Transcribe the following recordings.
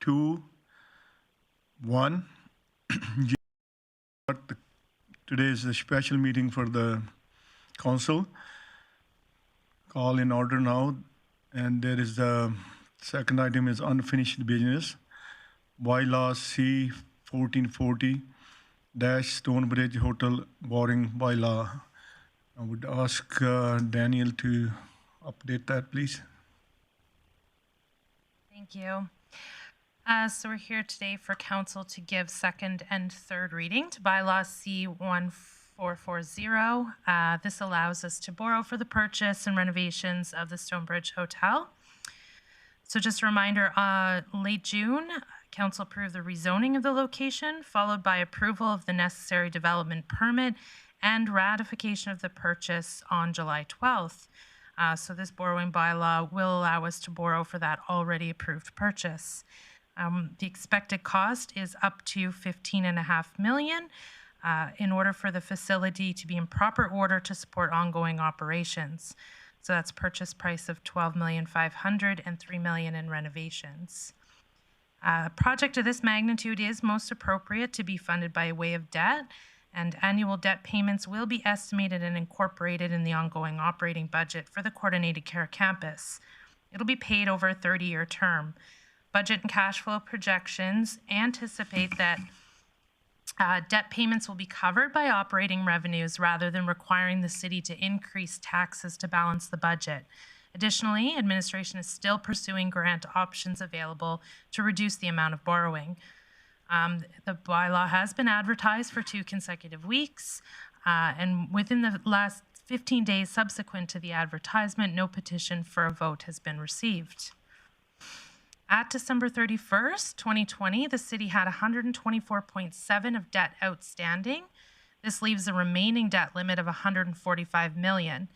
2:1. Today is a special meeting for the council. Call in order now. And there is the second item is unfinished business. Bylaw C 1440 Stonebridge Hotel borrowing bylaw. I would ask Daniel to update that, please. Thank you. So we're here today for council to give second and third reading to bylaw C 1440. This allows us to borrow for the purchase and renovations of the Stonebridge Hotel. So just a reminder, late June, council approved the rezoning of the location, followed by approval of the necessary development permit and ratification of the purchase on July 12th. So this borrowing bylaw will allow us to borrow for that already approved purchase. The expected cost is up to $15.5 million in order for the facility to be in proper order to support ongoing operations. So that's purchase price of $12,500,000 and $3 million in renovations. A project of this magnitude is most appropriate to be funded by way of debt, and annual debt payments will be estimated and incorporated in the ongoing operating budget for the Coordinated Care Campus. It'll be paid over a 30-year term. Budget and cash flow projections anticipate that debt payments will be covered by operating revenues rather than requiring the city to increase taxes to balance the budget. Additionally, administration is still pursuing grant options available to reduce the amount of borrowing. The bylaw has been advertised for 2 consecutive weeks, and within the last 15 days subsequent to the advertisement, no petition for a vote has been received. At December 31st, 2020, the city had $124.7 of debt outstanding. This leaves a remaining debt limit of $145 million.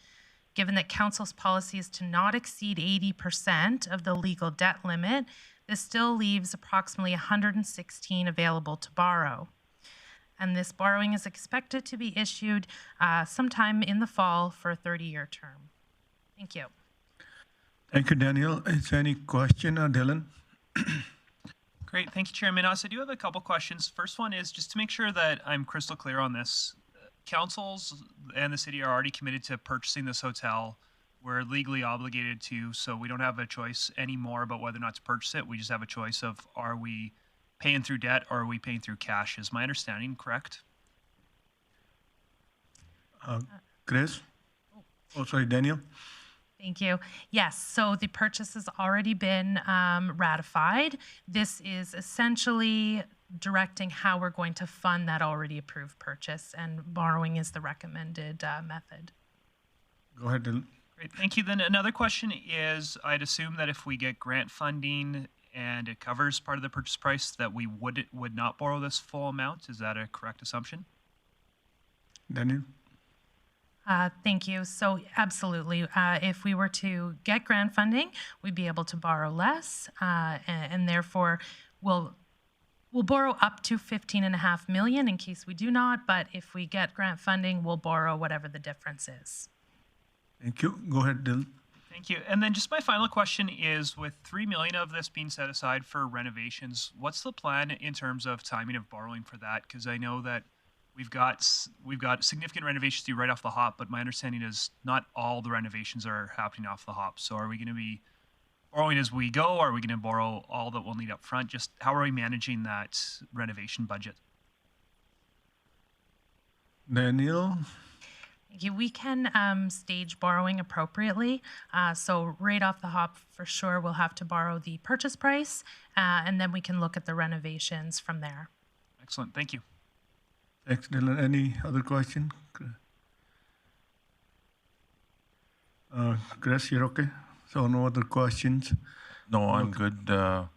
Given that council's policy is to not exceed 80% of the legal debt limit, this still leaves approximately $116 available to borrow. And this borrowing is expected to be issued sometime in the fall for a 30-year term. Thank you. Thank you, Daniel. Is there any question, Dylan? Great, thank you, Chair Minhas. I do have a couple questions. First one is just to make sure that I'm crystal clear on this. Councils and the city are already committed to purchasing this hotel. We're legally obligated to, so we don't have a choice anymore about whether or not to purchase it. We just have a choice of, are we paying through debt or are we paying through cash? Is my understanding correct? Chris? Oh, sorry, Daniel. Thank you. Yes, so the purchase has already been ratified. This is essentially directing how we're going to fund that already approved purchase, and borrowing is the recommended method. Go ahead, Dylan. Great, thank you. Then another question is, I'd assume that if we get grant funding and it covers part of the purchase price, that we would not borrow this full amount. Is that a correct assumption? Daniel? Thank you. So absolutely, if we were to get grant funding, we'd be able to borrow less, and therefore we'll borrow up to $15.5 million in case we do not. But if we get grant funding, we'll borrow whatever the difference is. Thank you. Go ahead, Dylan. Thank you. And then just my final question is, with $3 million of this being set aside for renovations, what's the plan in terms of timing of borrowing for that? Because I know that we've got significant renovations to do right off the hop, but my understanding is not all the renovations are happening off the hop. So are we going to be borrowing as we go, or are we going to borrow all that we'll need up front? Just how are we managing that renovation budget? Daniel? We can stage borrowing appropriately. So right off the hop, for sure, we'll have to borrow the purchase price, and then we can look at the renovations from there. Excellent. Thank you. Thanks, Dylan. Any other question? Chris, you're okay? So no other questions? No, I'm good, Mr.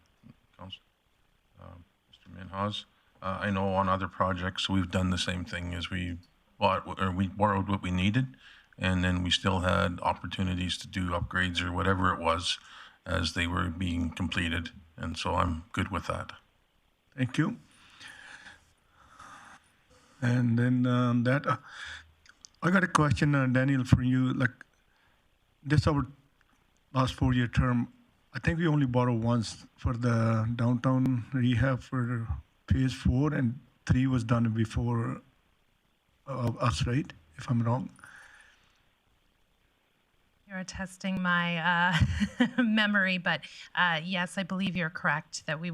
Minhas. I know on other projects we've done the same thing as we borrowed what we needed, and then we still had opportunities to do upgrades or whatever it was as they were being completed, and so I'm good with that. Thank you. And then I got a question, Daniel, for you. Like, this our last 4-year term. I think we only borrowed once for the downtown rehab for phase 4, and 3 was done before us, right? If I'm wrong. You're testing my memory, but yes, I believe you're correct that we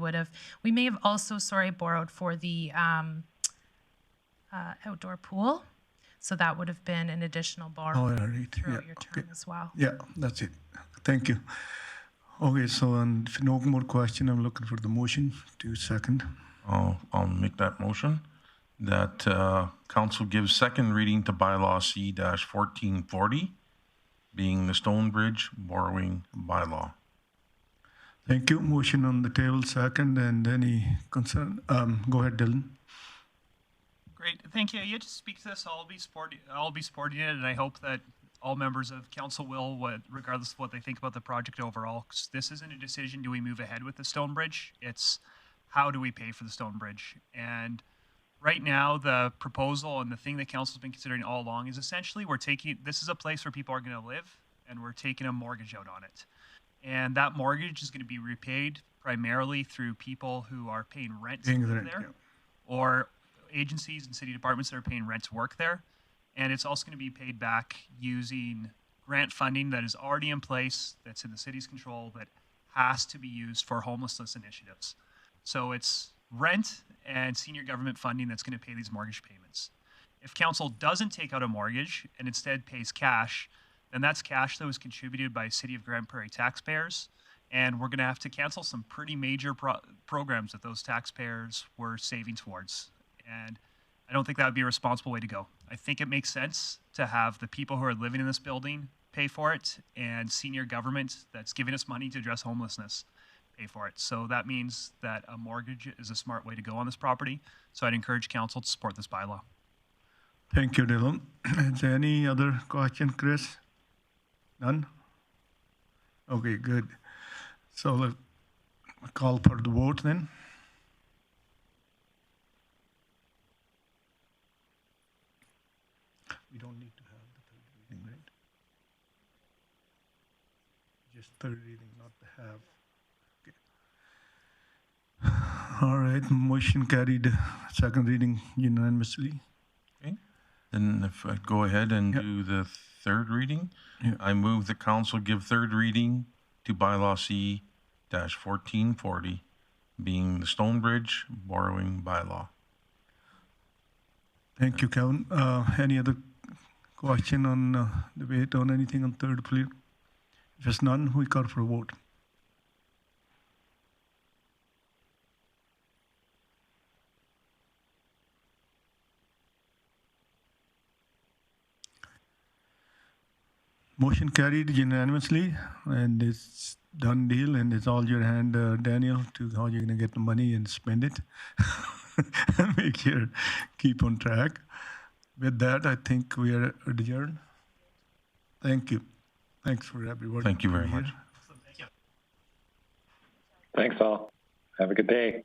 may have also, borrowed for the outdoor pool. So that would have been an additional borrow Oh, yeah, right. throughout Yeah, your term okay. as well. Yeah, that's it. Thank you. Okay, so and if no more question, I'm looking for the motion to second. I'll make that motion that council gives second reading to bylaw C-1440, being the Stonebridge borrowing bylaw. Thank you. Motion on the table, second, and any concern? Go ahead, Dylan. Great, thank you. Yeah, to speak to this, I'll be supporting it, and I hope that all members of council will, regardless of what they think about the project overall. 'Cause this isn't a decision, do we move ahead with the Stonebridge? It's how do we pay for the Stonebridge? And right now, the proposal and the thing that council's been considering all along is essentially this is a place where people are going to live, and we're taking a mortgage out on it. And that mortgage is going to be repaid primarily through people who are paying rent to live there, Yeah. or agencies and city departments that are paying rent to work there. And it's also going to be paid back using grant funding that is already in place, that's in the city's control, that has to be used for homelessness initiatives. So it's rent and senior government funding that's going to pay these mortgage payments. If council doesn't take out a mortgage and instead pays cash, then that's cash that was contributed by City of Grande Prairie taxpayers. And we're going to have to cancel some pretty major programs that those taxpayers were saving towards. And I don't think that would be a responsible way to go. I think it makes sense to have the people who are living in this building pay for it, and senior government that's giving us money to address homelessness pay for it. So that means that a mortgage is a smart way to go on this property. So I'd encourage council to support this bylaw. Thank you, Dylan. Is there any other question, Chris? None? Okay, good. So let's call for the vote then. We don't need to have the third reading, right? Just third reading, not the have. Okay. All right, motion carried. Second reading unanimously. Okay. Then if I go ahead and Yep. do the third reading, Yeah. I move the council give third reading to bylaw C-1440, being the Stonebridge borrowing bylaw. Thank you, Kevin. Any other question on debate on anything on third, please? If there's none, we call for a vote. Motion carried unanimously, and it's done deal, and it's all your hand, Daniel, to how you're going to get the money and spend it. Make sure, keep on track. With that, I think we are adjourned. Thank you. Thanks for everyone. Thank you very here. much. Thanks all. Have a good day.